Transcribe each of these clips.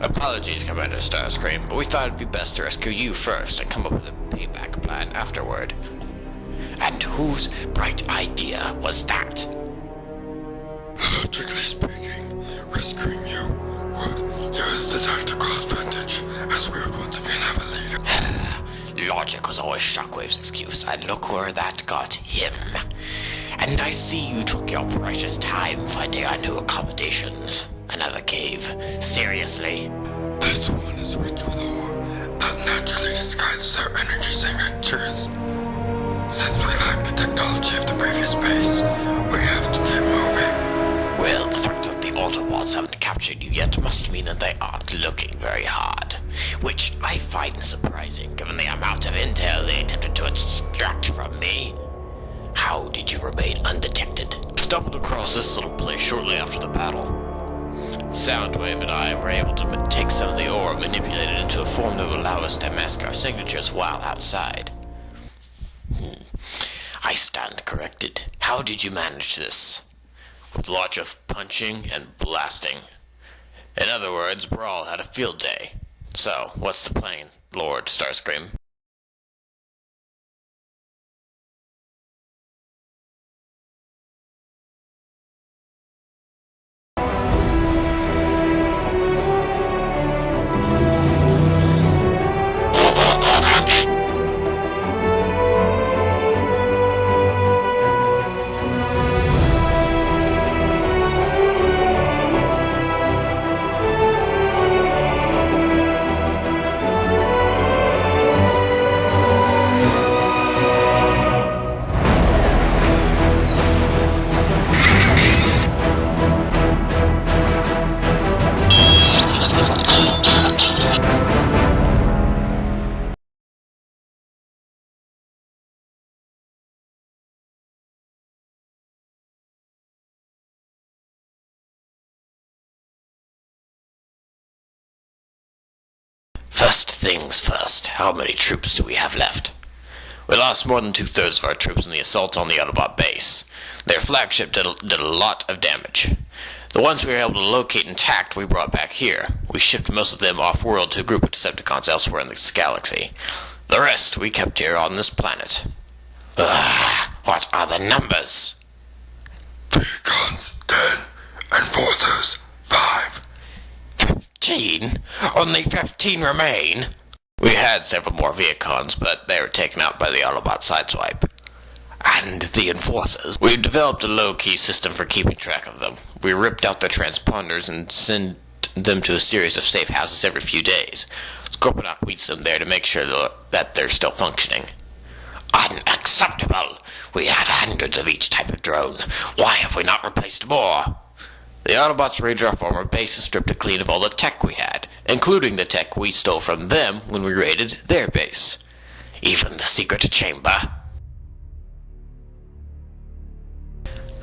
Apologies, Commander Starscream, but we thought it'd be best to rescue you first and come up with a payback plan afterward. And whose bright idea was that? Logically speaking, rescuing you would use the tactical advantage, as we would once again have a leader. Logic was always Shockwave's excuse, and look where that got him. And I see you took your precious time finding our new accommodations. Another cave. Seriously? This one is rich with ore that naturally disguises our energy signatures. Since we lack the technology of the previous base, we have to keep moving. Well, the fact that the Autobots haven't captured you yet must mean that they aren't looking very hard. Which I find surprising, given the amount of intel they attempted to extract from me. How did you remain undetected? Stumbled across this little place shortly after the battle. Soundwave and I were able to take some of the ore and manipulate it into a form that would allow us to mask our signatures while outside. I stand corrected. How did you manage this? With lots of punching and blasting. In other words, Brawl had a field day. So, what's the plan, Lord Starscream? First things first, how many troops do we have left? We lost more than 2/3 of our troops in the assault on the Autobot base. Their flagship did a lot of damage. The ones we were able to locate intact we brought back here. We shipped most of them off-world to a group of Decepticons elsewhere in this galaxy. The rest we kept here on this planet. What are the numbers? Vehicons, 10, and Porthos, 5. 15? Only 15 remain? We had several more Vehicons, but they were taken out by the Autobot sideswipe. And the Enforcers. We developed a low-key system for keeping track of them. We ripped out their transponders and sent them to a series of safe houses every few days. Scorponok meets them there to make sure that they're still functioning. Unacceptable! We had hundreds of each type of drone. Why have we not replaced more? The Autobots raided our former base and stripped it clean of all the tech we had, including the tech we stole from them when we raided their base. Even the secret chamber.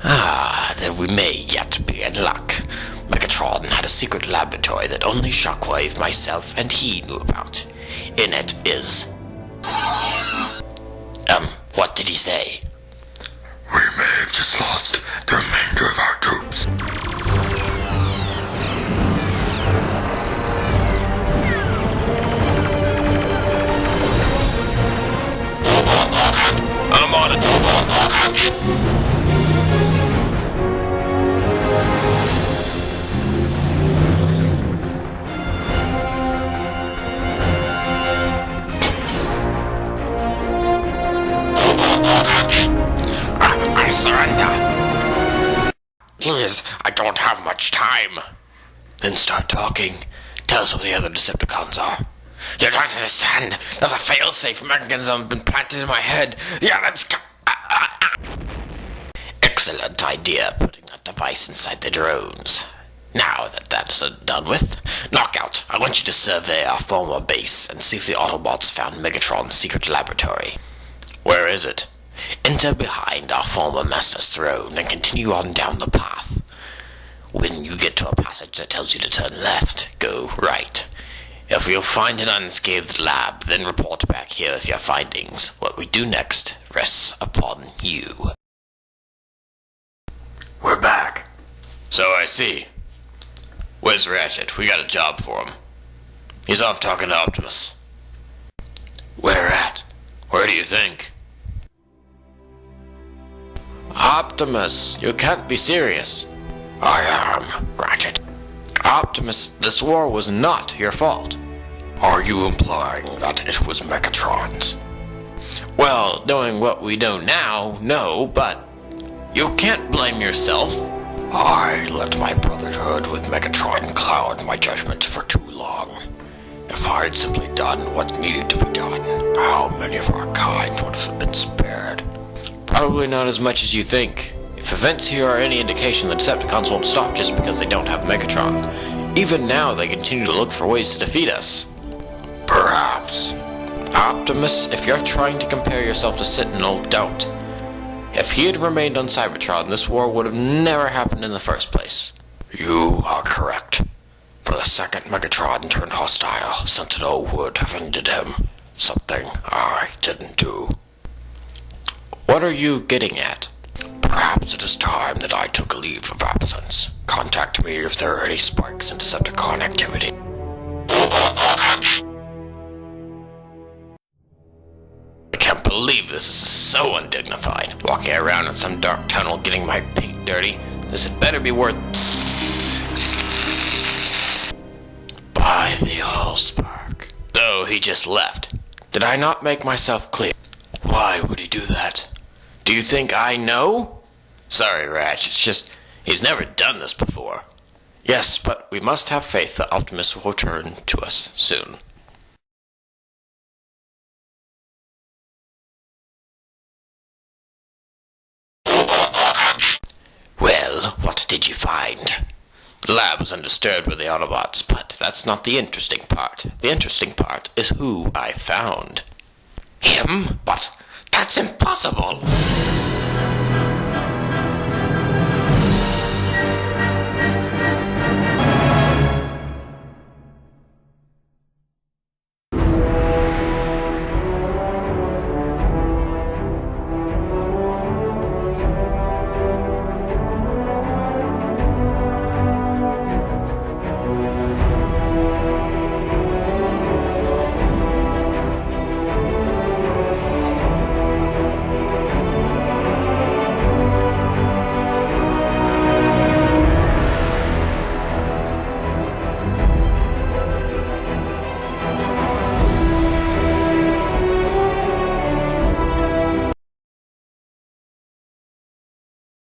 Then we may yet be in luck. Megatron had a secret laboratory that only Shockwave, myself, and he knew about. In it is... what did he say? We may have just lost the remainder of our troops. I'm on it. I surrender. Please, I don't have much time. Then start talking. Tell us what the other Decepticons are. You don't understand. There's a fail-safe mechanism implanted in my head. Yeah, let's go. Excellent idea, putting that device inside the drones. Now that that's done with, Knockout, I want you to survey our former base and see if the Autobots found Megatron's secret laboratory. Where is it? Enter behind our former master's throne and continue on down the path. When you get to a passage that tells you to turn left, go right. If you find an unscathed lab, then report back here with your findings. What we do next rests upon you. We're back. So I see. Where's Ratchet? We got a job for him. He's off talking to Optimus. Where at? Where do you think? Optimus, you can't be serious. I am, Ratchet. Optimus, this war was not your fault. Are you implying that it was Megatron's? Well, knowing what we know now, no, but you can't blame yourself. I let my brotherhood with Megatron cloud my judgment for too long. If I had simply done what needed to be done, how many of our kind would have been spared? Probably not as much as you think. If events here are any indication, the Decepticons won't stop just because they don't have Megatron. Even now, they continue to look for ways to defeat us. Perhaps. Optimus, if you're trying to compare yourself to Sentinel, don't. If he had remained on Cybertron, this war would have never happened in the first place. You are correct. For the second Megatron turned hostile, Sentinel would have ended him. Something I didn't do. What are you getting at? Perhaps it is time that I took a leave of absence. Contact me if there are any spikes in Decepticon activity. I can't believe this is so undignified. Walking around in some dark tunnel getting my paint dirty. This had better be worth... By the Allspark. So he just left. Did I not make myself clear? Why would he do that? Do you think I know? Sorry, Ratch, it's just, he's never done this before. Yes, but we must have faith that Optimus will return to us soon. Well, what did you find? The lab was undisturbed with the Autobots, but that's not the interesting part. The interesting part is who I found. Him? But that's impossible!